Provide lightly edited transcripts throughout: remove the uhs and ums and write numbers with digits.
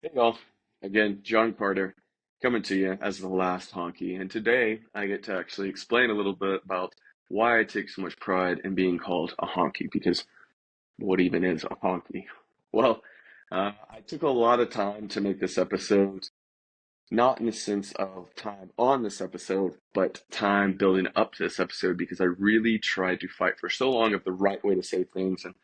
Hey y'all, again, John Carter coming to you as the last honky. And today I get to actually explain a little bit about why I take so much pride in being called a honky, because what even is a honky? Well, I took a lot of time to make this episode, not in the sense of time on this episode, but time building up to this episode, because I really tried to fight for so long of the right way to say things and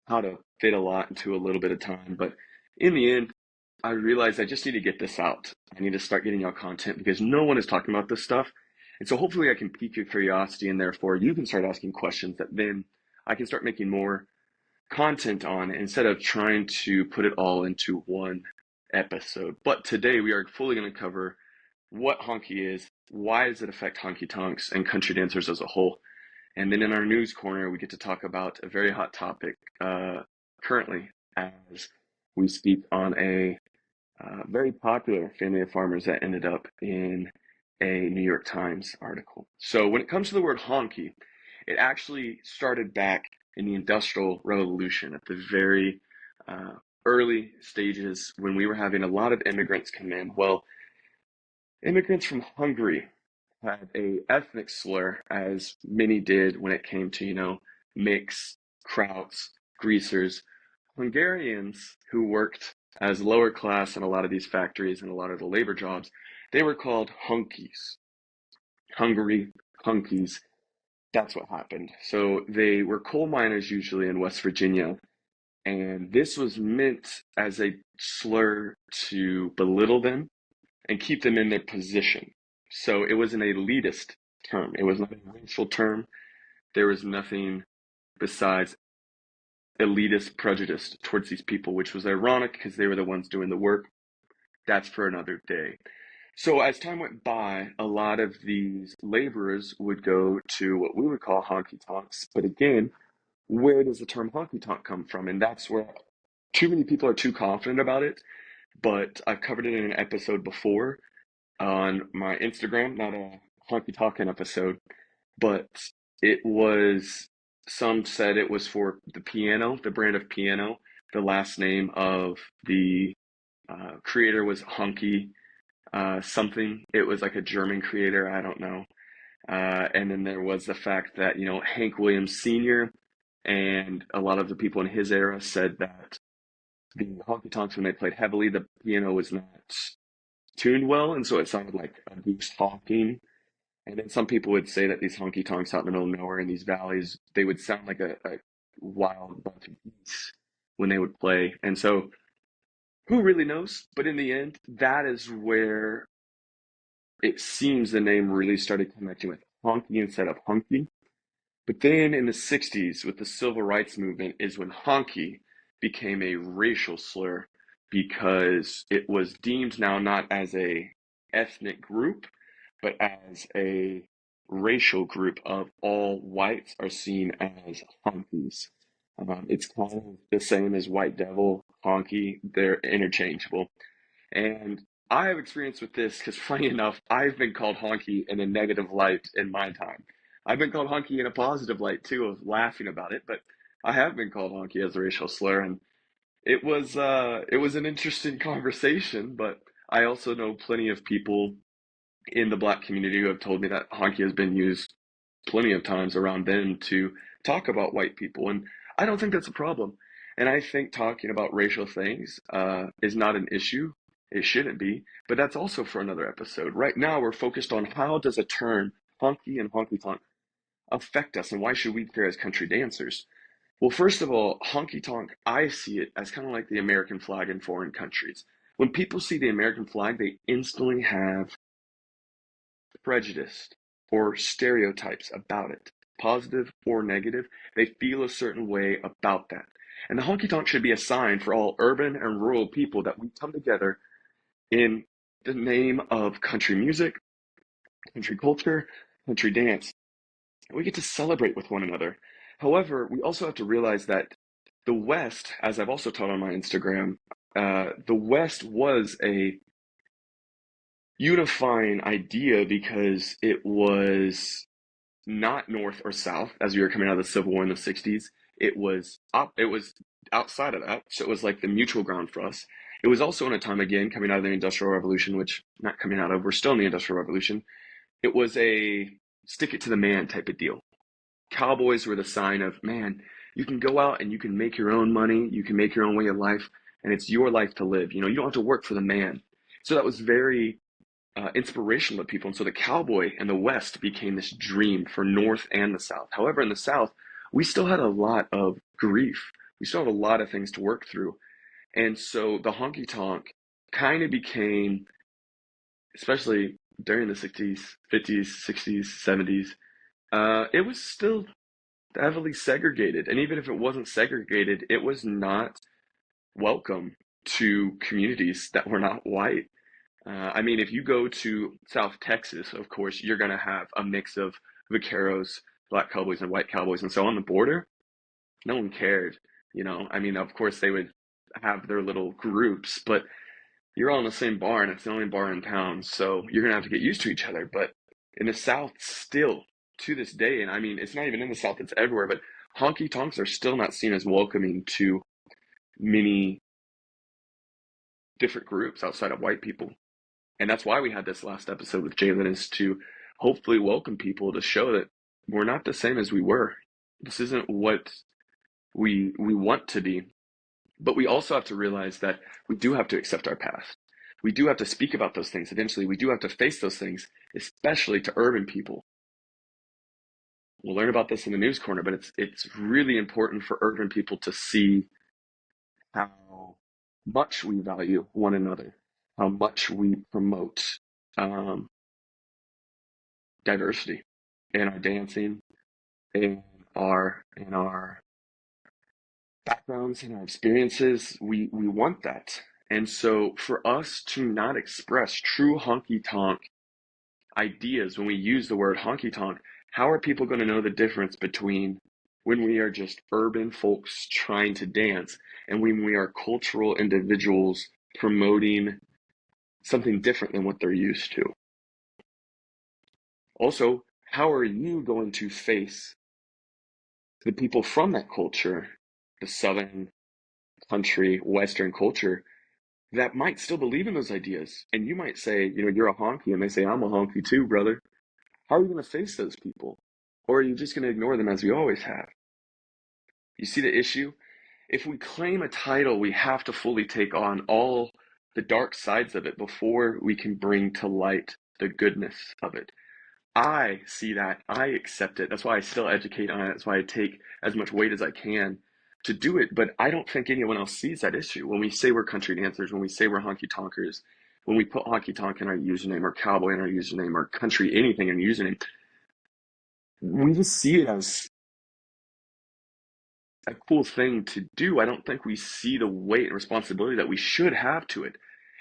how to fit a lot into a little bit of time. But in the end, I realized I just need to get this out. I need to start getting out content because no one is talking about this stuff. And so hopefully I can pique your curiosity and therefore you can start asking questions that then I can start making more content on instead of trying to put it all into one episode. But today we are fully going to cover what honky is, why does it affect honky tonks and country dancers as a whole. And then in our news corner, we get to talk about a very hot topic currently as we speak on a very popular family of farmers that ended up in a New York Times article. So when it comes to the word honky, it actually started back in the Industrial Revolution at the very uh, early stages when we were having a lot of immigrants come in. Well, immigrants from Hungary had a ethnic slur, as many did when it came to, mix, krauts, greasers. Hungarians who worked as lower class in a lot of these factories and a lot of the labor jobs, they were called hunkies. Hungary, hunkies, that's what happened. So they were coal miners usually in West Virginia, and this was meant as a slur to belittle them and keep them in their position. So it was an elitist term. It was not a racial term. There was nothing besides elitist prejudice towards these people, which was ironic because they were the ones doing the work. That's for another day. So as time went by, a lot of these laborers would go to what we would call honky tonks. But again, where does the term honky tonk come from? And that's where too many people are too confident about it. But I've covered it in an episode before on my Instagram, not a honky tonkin episode, but it was, some said it was for the piano, the brand of piano. The last name of the creator was Honky something. It was like a German creator, I don't know. And then there was the fact that, Hank Williams Sr. and a lot of the people in his era said that the honky tonks, when they played heavily, the piano was not tuned well, and so it sounded like a goose honking. And then some people would say that these honky tonks out in the middle of nowhere in these valleys, they would sound like a wild bunch of geese when they would play. And so who really knows? But in the end, that is where it seems the name really started connecting with honky instead of hunky. But then in the 60s, with the civil rights movement, is when honky became a racial slur because it was deemed now not as a ethnic group, but as a racial group of all whites are seen as honkies. It's kind of the same as white devil, honky, they're interchangeable. And I have experience with this because, funny enough, I've been called honky in a negative light in my time. I've been called honky in a positive light too, of laughing about it, but I have been called honky as a racial slur, and it was an interesting conversation. But I also know plenty of people in the black community who have told me that honky has been used plenty of times around them to talk about white people, and I don't think that's a problem. And I think talking about racial things is not an issue. It shouldn't be, but that's also for another episode. Right now, we're focused on how does a term honky and honky tonk affect us, and why should we care as country dancers? Well, first of all, honky tonk, I see it as kind of like the American flag in foreign countries. When people see the American flag, they instantly have prejudice or stereotypes about it, positive or negative. They feel a certain way about that. And the honky tonk should be a sign for all urban and rural people that we come together in the name of country music, country culture, country dance. And we get to celebrate with one another. However, we also have to realize that the West, as I've also taught on my Instagram, the West was a unifying idea because it was not north or south as we were coming out of the Civil War in the 60s. It was outside of that. So it was like the mutual ground for us. It was also in a time, again, coming out of the Industrial Revolution, which not coming out of, we're still in the Industrial Revolution. It was a stick it to the man type of deal. Cowboys were the sign of, man, you can go out and you can make your own money, you can make your own way of life, and it's your life to live. You don't have to work for the man. So that was very inspirational to people. And so the cowboy in the West became this dream for North and the South. However, in the South, we still had a lot of grief. We still had a lot of things to work through. And so the honky tonk kind of became, especially during the 60s, 50s, 60s, 70s, it was still heavily segregated. And even if it wasn't segregated, it was not welcome to communities that were not white. I mean, if you go to South Texas, of course, you're going to have a mix of vaqueros, black cowboys, and white cowboys. And so on the border, no one cared. I mean, of course, they would have their little groups, but you're all in the same bar, and it's the only bar in town. So you're going to have to get used to each other. But in the South, still to this day, and I mean, it's not even in the South, it's everywhere, but honky tonks are still not seen as welcoming to many different groups outside of white people. And that's why we had this last episode with Jalen, is to hopefully welcome people to show that we're not the same as we were. This isn't what we want to be. But we also have to realize that we do have to accept our past. We do have to speak about those things. Eventually, we do have to face those things, especially to urban people. We'll learn about this in the news corner, but it's really important for urban people to see how much we value one another, how much we promote um, diversity in our dancing, in our backgrounds, in our experiences. We want that. And so for us to not express true honky tonk ideas when we use the word honky tonk, how are people going to know the difference between when we are just urban folks trying to dance and when we are cultural individuals promoting something different than what they're used to? Also, how are you going to face the people from that culture, the Southern country, Western culture, that might still believe in those ideas? And you might say, you're a honky, and they say, I'm a honky too, brother. How are you going to face those people? Or are you just going to ignore them as we always have? You see the issue? If we claim a title, we have to fully take on all the dark sides of it before we can bring to light the goodness of it. I see that. I accept it. That's why I still educate on it. That's why I take as much weight as I can to do it. But I don't think anyone else sees that issue. When we say we're country dancers, when we say we're honky tonkers, when we put honky tonk in our username or cowboy in our username or country anything in our username, we just see it as a cool thing to do. I don't think we see the weight and responsibility that we should have to it.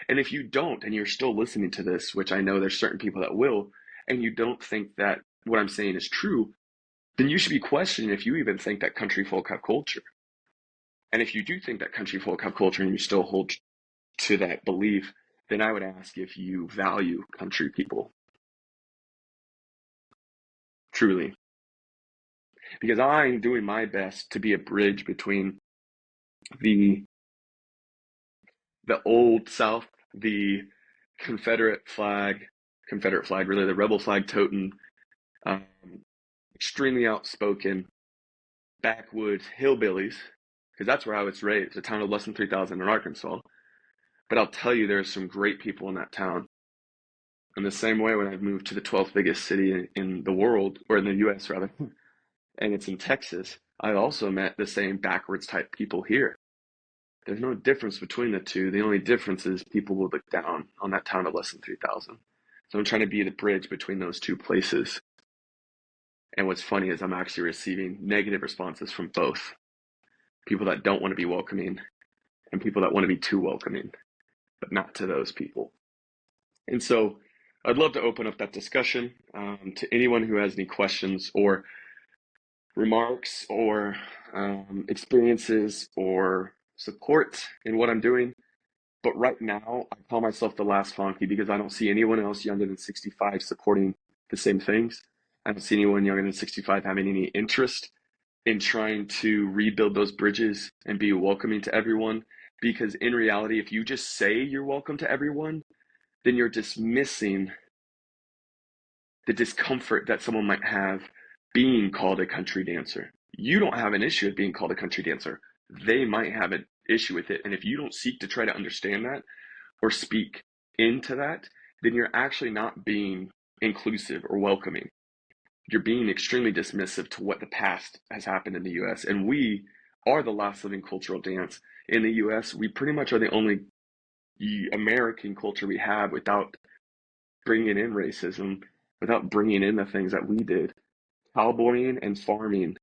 And if you don't, and you're still listening to this, which I know there's certain people that will, and you don't think that what I'm saying is true, then you should be questioning if you even think that country folk have culture. And if you do think that country folk have culture and you still hold to that belief, then I would ask if you value country people truly. Because I'm doing my best to be a bridge between the the old South, the Confederate flag, really the rebel flag toting, um, extremely outspoken backwoods hillbillies, because that's where I was raised, a town of less than 3,000 in Arkansas. But I'll tell you, there's some great people in that town. In the same way, when I moved to the 12th biggest city in the world, or in the US rather, and it's in Texas, I also met the same backwards type people here. There's no difference between the two. The only difference is people will look down on that town of less than 3,000. So I'm trying to be the bridge between those two places. And what's funny is I'm actually receiving negative responses from both people that don't want to be welcoming and people that want to be too welcoming, but not to those people. And so I'd love to open up that discussion to anyone who has any questions or remarks or experiences or support in what I'm doing. But right now, I call myself the last honky because I don't see anyone else younger than 65 supporting the same things. I don't see anyone younger than 65 having any interest in trying to rebuild those bridges and be welcoming to everyone Because in reality, if you just say you're welcome to everyone, then you're dismissing the discomfort that someone might have being called a country dancer. You don't have an issue with being called a country dancer. They might have an issue with it. And if you don't seek to try to understand that or speak into that, then you're actually not being inclusive or welcoming. You're being extremely dismissive to what the past has happened in the US. And we are the last living cultural dance in the US. We pretty much are the only American culture we have without bringing in racism, without bringing in the things that we did. Cowboying and farming,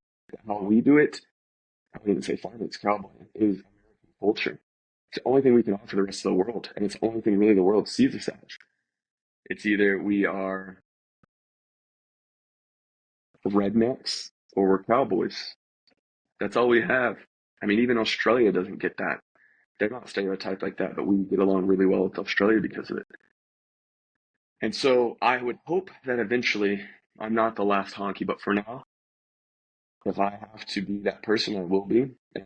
how we do it, I wouldn't say farming, it's cowboying, is American culture. It's the only thing we can offer the rest of the world, and it's the only thing really the world sees us as. It's either we are rednecks or we're cowboys. That's all we have. I mean, even Australia doesn't get that. They're not stereotyped like that, but we get along really well with Australia because of it. And so I would hope that eventually I'm not the last honky, but for now, if I have to be that person, I will be. And I'm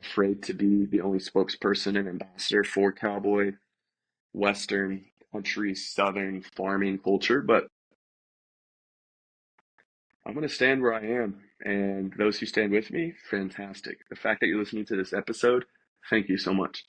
afraid to be the only spokesperson and ambassador for cowboy, Western, country, Southern farming culture, but I'm going to stand where I am. And those who stand with me, fantastic. The fact that you're listening to this episode, thank you so much.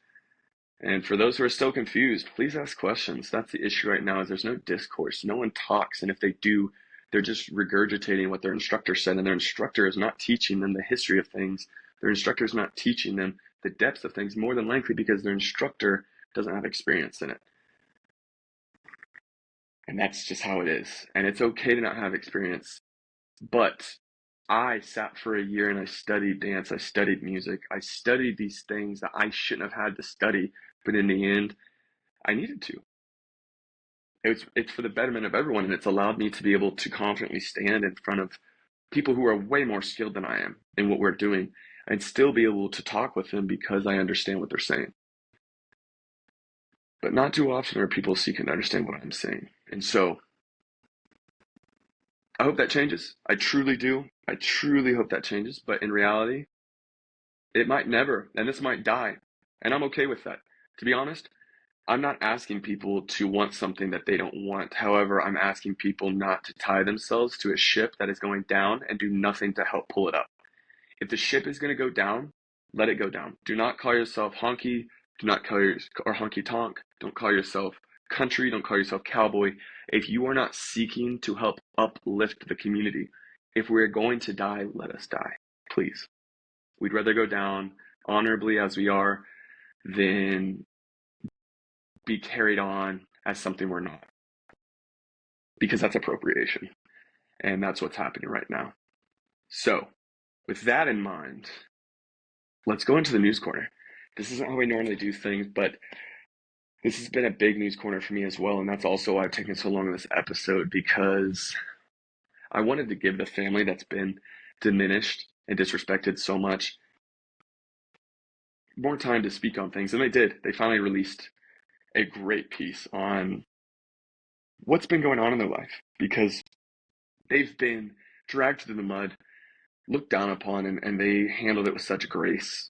And for those who are still confused, please ask questions. That's the issue right now is there's no discourse. No one talks. And if they do, they're just regurgitating what their instructor said. And their instructor is not teaching them the history of things. Their instructor is not teaching them the depths of things, more than likely because their instructor doesn't have experience in it. And that's just how it is. And it's okay to not have experience. But I sat for a year and I studied dance, I studied music, I studied these things that I shouldn't have had to study, but in the end, I needed to. It's for the betterment of everyone, and it's allowed me to be able to confidently stand in front of people who are way more skilled than I am in what we're doing, and still be able to talk with them because I understand what they're saying. But not too often are people seeking to understand what I'm saying. And so I hope that changes. I truly do. I truly hope that changes. But in reality, it might never, and this might die. And I'm okay with that. To be honest, I'm not asking people to want something that they don't want. However, I'm asking people not to tie themselves to a ship that is going down and do nothing to help pull it up. If the ship is going to go down, let it go down. Do not call yourself honky. Do not call your or honky tonk. Don't call yourself country. Don't call yourself cowboy. If you are not seeking to help uplift the community, if we're going to die, let us die, please. We'd rather go down honorably as we are than be carried on as something we're not. Because that's appropriation. And that's what's happening right now. So, with that in mind, let's go into the news corner. This isn't how we normally do things, but this has been a big news corner for me as well. And that's also why I've taken so long in this episode because I wanted to give the family that's been diminished and disrespected so much more time to speak on things. And they did. They finally released a great piece on what's been going on in their life because they've been dragged through the mud, looked down upon, and they handled it with such grace.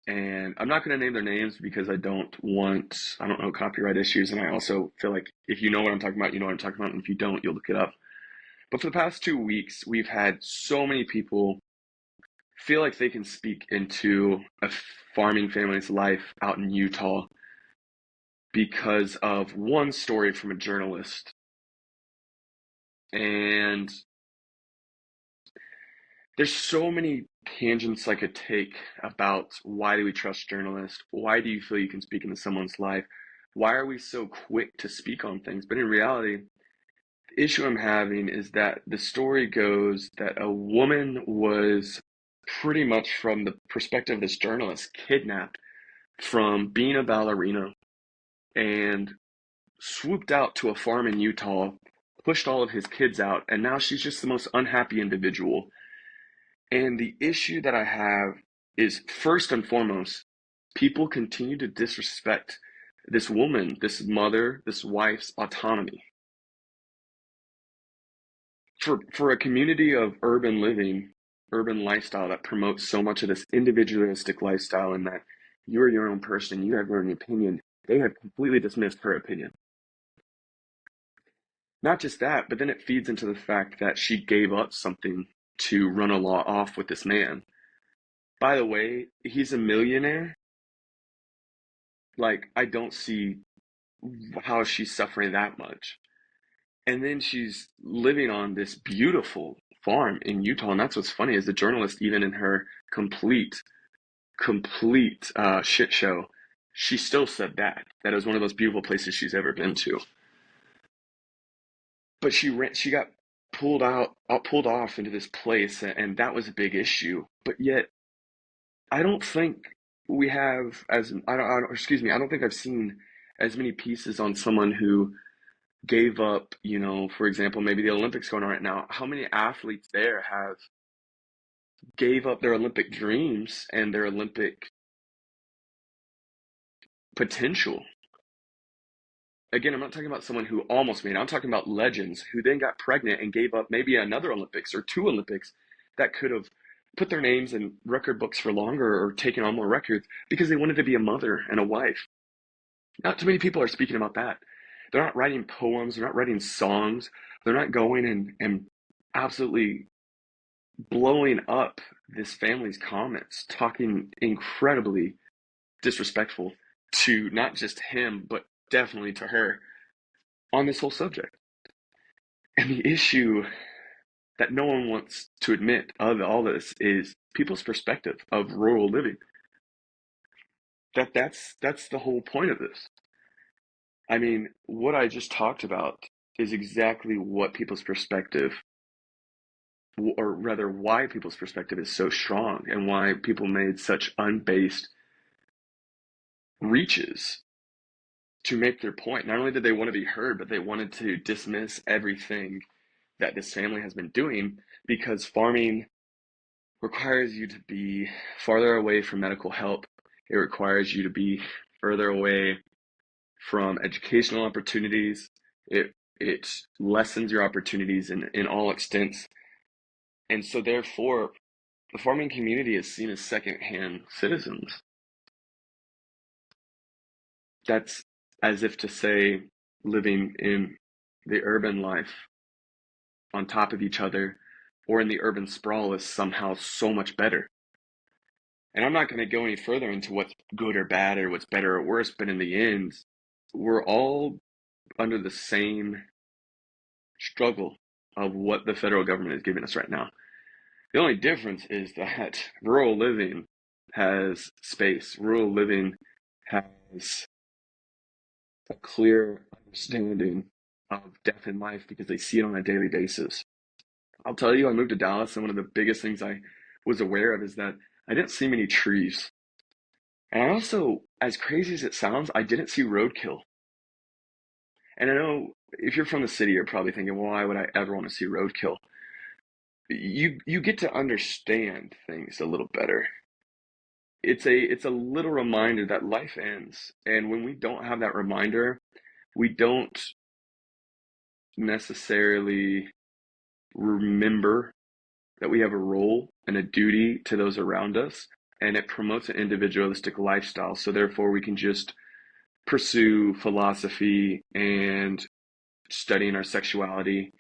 And I'm not going to name their names because I don't know, copyright issues. And I also feel like if you know what I'm talking about, you know what I'm talking about. And if you don't, you'll look it up. But for the past 2 weeks, we've had so many people feel like they can speak into a farming family's life out in Utah because of one story from a journalist. And there's so many tangents I could take about why do we trust journalists? Why do you feel you can speak into someone's life? Why are we so quick to speak on things? But in reality, the issue I'm having is that the story goes that a woman was pretty much from the perspective of this journalist kidnapped from being a ballerina and swooped out to a farm in Utah, pushed all of his kids out, and now she's just the most unhappy individual. And the issue that I have is first and foremost, people continue to disrespect this woman, this mother, this wife's autonomy. For a community of urban living, urban lifestyle that promotes so much of this individualistic lifestyle and that You're your own person. You have your own opinion. They have completely dismissed her opinion. Not just that, but then it feeds into the fact that she gave up something to run a law off with this man. By the way, he's a millionaire. Like, I don't see how she's suffering that much. And then she's living on this beautiful farm in Utah. And that's what's funny is the journalist, even in her complete shit show, she still said that it was one of those beautiful places she's ever been to. But she got pulled off into this place, and that was a big issue. But yet, I don't think we have as excuse me, I don't think I've seen as many pieces on someone who gave up, for example, maybe the Olympics going on right now. How many athletes there have gave up their Olympic dreams and their Olympic potential? Again, I'm not talking about someone who almost made it. I'm talking about legends who then got pregnant and gave up maybe another Olympics or two Olympics that could have put their names in record books for longer or taken on more records because they wanted to be a mother and a wife. Not too many people are speaking about that. They're not writing poems, they're not writing songs, they're not going and absolutely blowing up this family's comments, talking incredibly disrespectful to not just him, but definitely to her on this whole subject. And the issue that no one wants to admit of all this is people's perspective of rural living. That's the whole point of this. I mean, what I just talked about is exactly what people's perspective, or rather, why people's perspective is so strong and why people made such unbased reaches to make their point. Not only did they want to be heard, but they wanted to dismiss everything that this family has been doing because farming requires you to be farther away from medical help. It requires you to be further away from educational opportunities. It lessens your opportunities in all extents. And so therefore, the farming community is seen as second-hand citizens. That's as if to say living in the urban life on top of each other or in the urban sprawl is somehow so much better. And I'm not going to go any further into what's good or bad or what's better or worse, but in the end, we're all under the same struggle of what the federal government is giving us right now. The only difference is that rural living has space. Rural living has a clear understanding of death and life because they see it on a daily basis. I'll tell you, I moved to Dallas, and one of the biggest things I was aware of is that I didn't see many trees. And I also, as crazy as it sounds, I didn't see roadkill. And I know if you're from the city, you're probably thinking, well, why would I ever want to see roadkill? You get to understand things a little better. It's a little reminder that life ends. And when we don't have that reminder, we don't necessarily remember that we have a role and a duty to those around us, and it promotes an individualistic lifestyle. So therefore, we can just pursue philosophy and studying our sexuality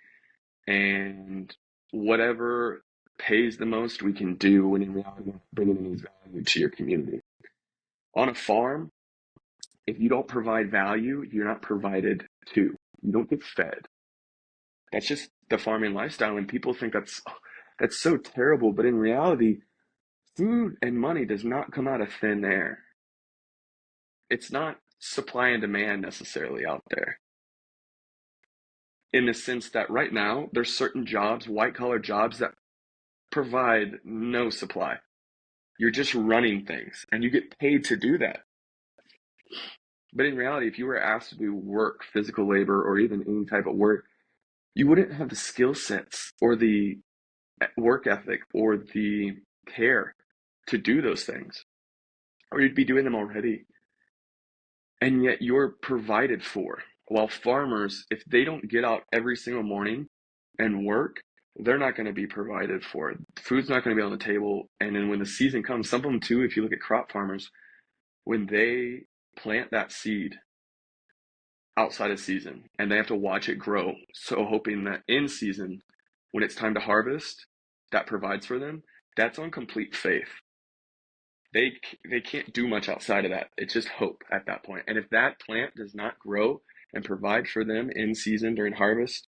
and whatever pays the most we can do when in reality we're bringing any value to your community. On a farm, if you don't provide value, you're not provided to. You don't get fed. That's just the farming lifestyle, and people think that's so terrible. But in reality, food and money does not come out of thin air. It's not supply and demand necessarily out there. In the sense that right now, there's certain jobs, white collar jobs, that provide no supply. You're just running things and you get paid to do that. But in reality, if you were asked to do work, physical labor, or even any type of work, you wouldn't have the skill sets or the work ethic or the care to do those things, or you'd be doing them already. And yet you're provided for. While farmers, if they don't get out every single morning and work, they're not going to be provided for. Food's not going to be on the table. And then when the season comes, some of them too, if you look at crop farmers, when they plant that seed outside of season and they have to watch it grow, so hoping that in season, when it's time to harvest, that provides for them, that's on complete faith. They can't do much outside of that. It's just hope at that point. And if that plant does not grow and provide for them in season during harvest,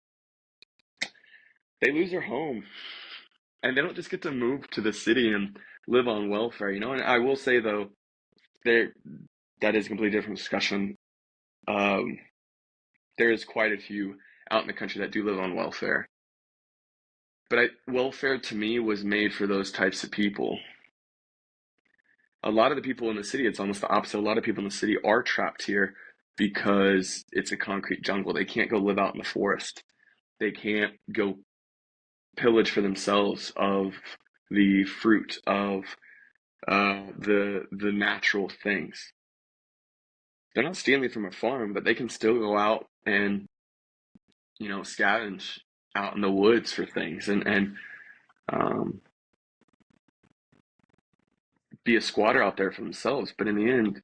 they lose their home and they don't just get to move to the city and live on welfare, you know. And I will say though, there that is a completely different discussion. Um, there is quite a few out in the country that do live on welfare, but welfare to me was made for those types of people. A lot of the people in the city, it's almost the opposite. A lot of people in the city are trapped here because it's a concrete jungle. They can't go live out in the forest. They can't go pillage for themselves of the fruit of the natural things. They're not stealing from a farm, but they can still go out and scavenge out in the woods for things and um, be a squatter out there for themselves. But in the end,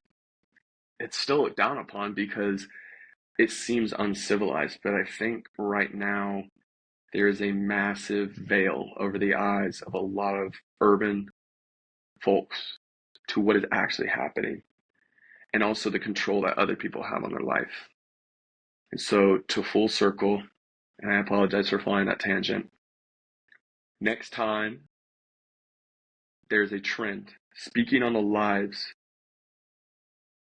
it's still looked down upon because it seems uncivilized. But I think right now there is a massive veil over the eyes of a lot of urban folks to what is actually happening and also the control that other people have on their life. And so, to full circle, and I apologize for flying that tangent, next time there's a trend speaking on the lives